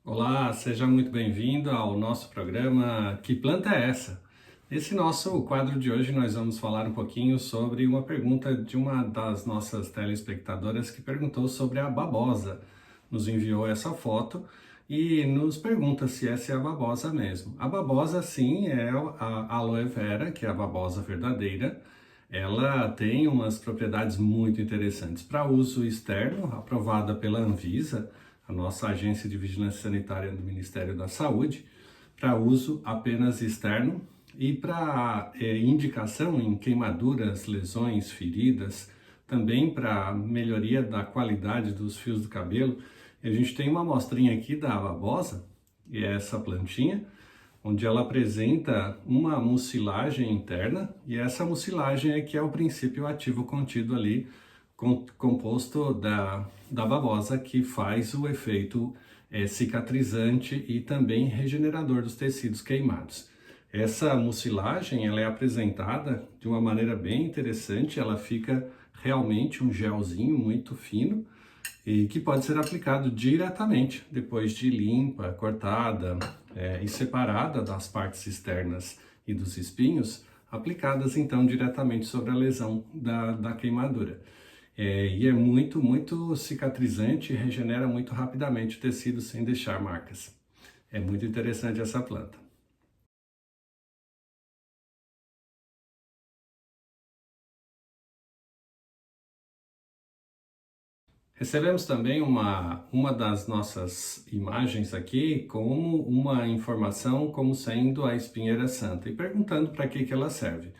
Olá, seja muito bem-vindo ao nosso programa Que Planta é Essa? Nesse nosso quadro de hoje nós vamos falar um pouquinho sobre uma pergunta de uma das nossas telespectadoras que perguntou sobre a babosa. Nos enviou essa foto e nos pergunta se essa é a babosa mesmo. A babosa sim é a aloe vera, que é a babosa verdadeira. Ela tem umas propriedades muito interessantes para uso externo, aprovada pela Anvisa, a nossa agência de vigilância sanitária do Ministério da Saúde, para uso apenas externo e para indicação em queimaduras, lesões, feridas, também para melhoria da qualidade dos fios do cabelo. A gente tem uma amostrinha aqui da babosa, e é essa plantinha, onde ela apresenta uma mucilagem interna, e essa mucilagem é que é o princípio ativo contido ali, composto da babosa, que faz o efeito cicatrizante e também regenerador dos tecidos queimados. Essa mucilagem ela é apresentada de uma maneira bem interessante, ela fica realmente um gelzinho muito fino, e que pode ser aplicado diretamente depois de limpa, cortada e separada das partes externas e dos espinhos, aplicadas então diretamente sobre a lesão da queimadura. E é muito cicatrizante e regenera muito rapidamente o tecido sem deixar marcas. É muito interessante essa planta. Recebemos também uma das nossas imagens aqui como uma informação como sendo a espinheira santa e perguntando para que ela serve.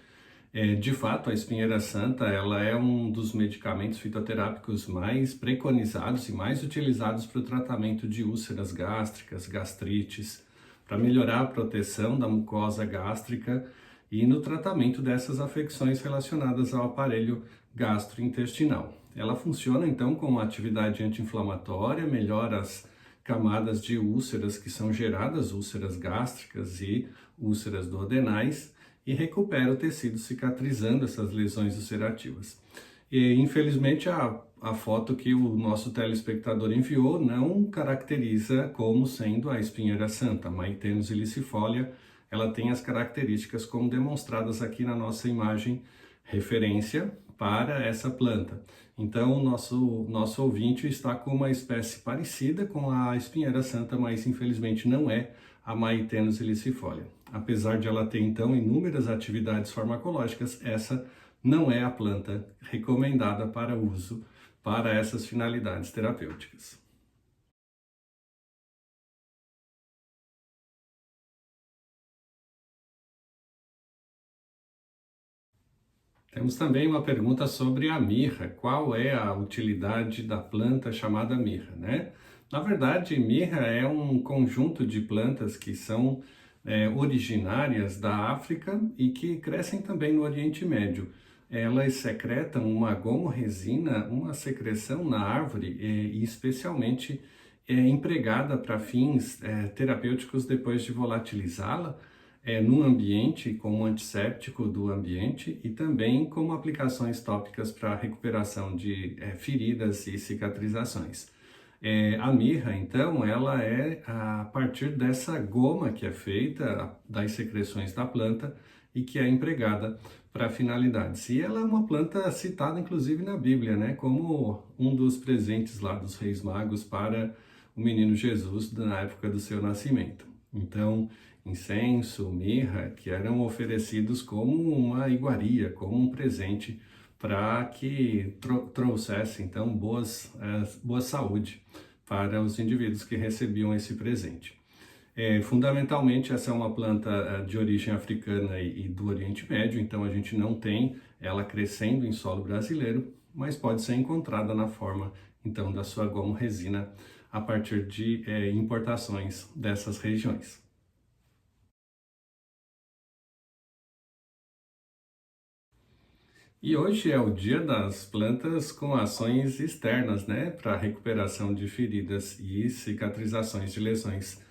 De fato, a espinheira santa ela é um dos medicamentos fitoterápicos mais preconizados e mais utilizados para o tratamento de úlceras gástricas, gastrites, para melhorar a proteção da mucosa gástrica e no tratamento dessas afecções relacionadas ao aparelho gastrointestinal. Ela funciona então com uma atividade anti-inflamatória, melhora as camadas de úlceras que são geradas, úlceras gástricas e úlceras duodenais, e recupera o tecido cicatrizando essas lesões ulcerativas. E infelizmente a foto que o nosso telespectador enviou não caracteriza como sendo a espinheira santa, a Maitênus ilicifolia. Ela tem as características como demonstradas aqui na nossa imagem referência para essa planta. Então, o nosso ouvinte está com uma espécie parecida com a espinheira santa, mas infelizmente não é a Maitênus ilicifolia. Apesar de ela ter, então, inúmeras atividades farmacológicas, essa não é a planta recomendada para uso para essas finalidades terapêuticas. Temos também uma pergunta sobre a mirra. Qual é a utilidade da planta chamada mirra, né? Na verdade, mirra é um conjunto de plantas que são originárias da África e que crescem também no Oriente Médio. Elas secretam uma gomorresina, uma secreção na árvore e especialmente empregada para fins terapêuticos depois de volatilizá-la no ambiente, como antisséptico do ambiente e também como aplicações tópicas para recuperação de feridas e cicatrizações. A mirra, então, ela é a partir dessa goma que é feita das secreções da planta e que é empregada para finalidades. E ela é uma planta citada, inclusive, na Bíblia, né, como um dos presentes lá dos Reis Magos para o menino Jesus na época do seu nascimento. Então, incenso, mirra, que eram oferecidos como uma iguaria, como um presente para que trouxesse então boa saúde para os indivíduos que recebiam esse presente. Fundamentalmente, essa é uma planta de origem africana e do Oriente Médio, então a gente não tem ela crescendo em solo brasileiro, mas pode ser encontrada na forma então da sua gomorresina a partir de importações dessas regiões. E hoje é o dia das plantas com ações externas, né, para recuperação de feridas e cicatrizações de lesões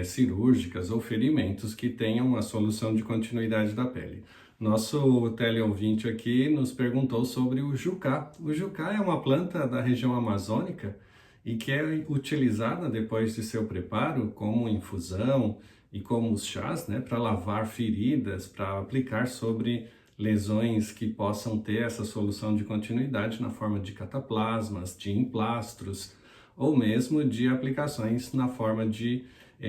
cirúrgicas ou ferimentos que tenham a solução de continuidade da pele. Nosso teleouvinte aqui nos perguntou sobre o jucá. O jucá é uma planta da região amazônica e que é utilizada depois de seu preparo como infusão e como os chás, né, para lavar feridas, para aplicar sobre lesões que possam ter essa solução de continuidade na forma de cataplasmas, de emplastros ou mesmo de aplicações na forma de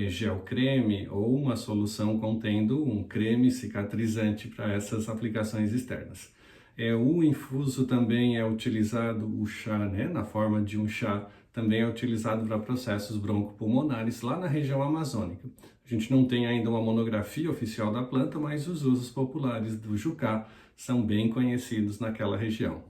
gel creme ou uma solução contendo um creme cicatrizante para essas aplicações externas. O infuso também é utilizado, o chá, né, na forma de um chá, também é utilizado para processos broncopulmonares lá na região amazônica. A gente não tem ainda uma monografia oficial da planta, mas os usos populares do jucá são bem conhecidos naquela região.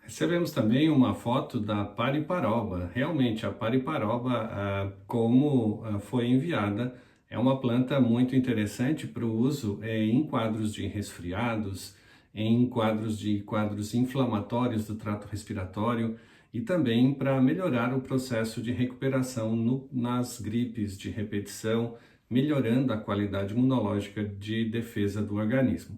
Recebemos também uma foto da pariparoba. Realmente, a pariparoba, como foi enviada, é uma planta muito interessante para o uso em quadros de resfriados, em quadros inflamatórios do trato respiratório e também para melhorar o processo de recuperação nas gripes de repetição, melhorando a qualidade imunológica de defesa do organismo.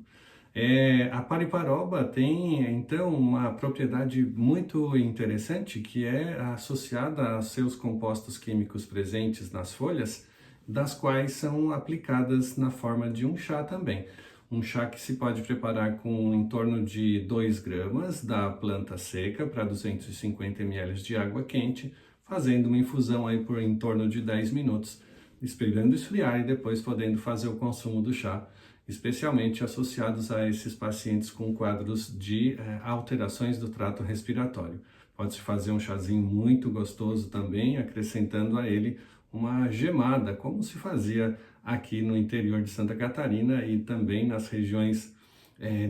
A pariparoba tem, então, uma propriedade muito interessante que é associada a seus compostos químicos presentes nas folhas, das quais são aplicadas na forma de um chá também. Um chá que se pode preparar com em torno de 2 gramas da planta seca para 250 ml de água quente, fazendo uma infusão aí por em torno de 10 minutos, esperando esfriar e depois podendo fazer o consumo do chá, especialmente associados a esses pacientes com quadros de alterações do trato respiratório. Pode-se fazer um chazinho muito gostoso também, acrescentando a ele uma gemada, como se fazia aqui no interior de Santa Catarina e também nas regiões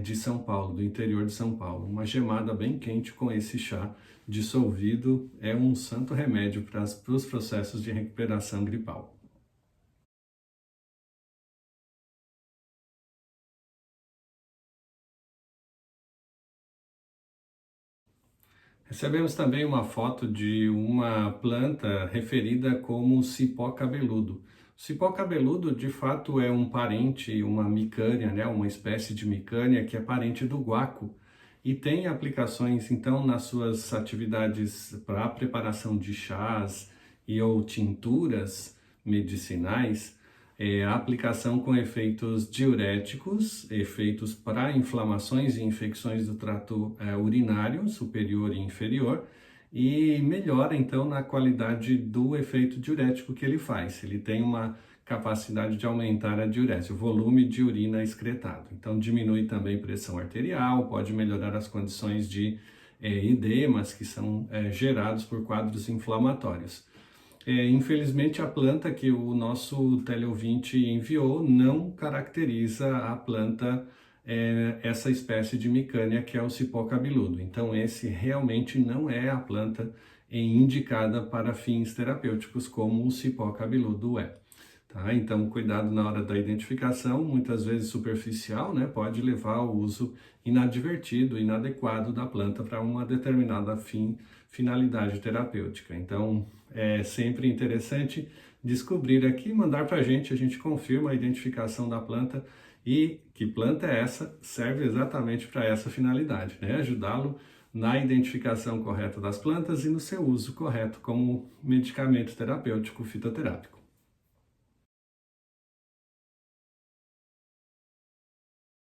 de São Paulo, do interior de São Paulo. Uma gemada bem quente com esse chá dissolvido é um santo remédio para os processos de recuperação gripal. Recebemos também uma foto de uma planta referida como cipó cabeludo. O cipó cabeludo, de fato, é um parente, uma micânia, né? Uma espécie de micânia que é parente do guaco e tem aplicações, então, nas suas atividades para a preparação de chás e ou tinturas medicinais, a aplicação com efeitos diuréticos, efeitos para inflamações e infecções do trato urinário superior e inferior, e melhora então na qualidade do efeito diurético que ele faz. Ele tem uma capacidade de aumentar a diurese, o volume de urina excretado. Então diminui também pressão arterial, pode melhorar as condições de edemas que são gerados por quadros inflamatórios. Infelizmente, a planta que o nosso teleouvinte enviou não caracteriza a planta, essa espécie de micânia que é o cipó cabeludo. Então, esse realmente não é a planta indicada para fins terapêuticos como o cipó cabeludo é. Tá? Então, cuidado na hora da identificação, muitas vezes superficial, né? Pode levar ao uso inadvertido, inadequado da planta para uma determinada finalidade terapêutica. Então, é sempre interessante descobrir aqui, mandar para a gente confirma a identificação da planta e que planta é essa, serve exatamente para essa finalidade, né? Ajudá-lo na identificação correta das plantas e no seu uso correto como medicamento terapêutico fitoterápico.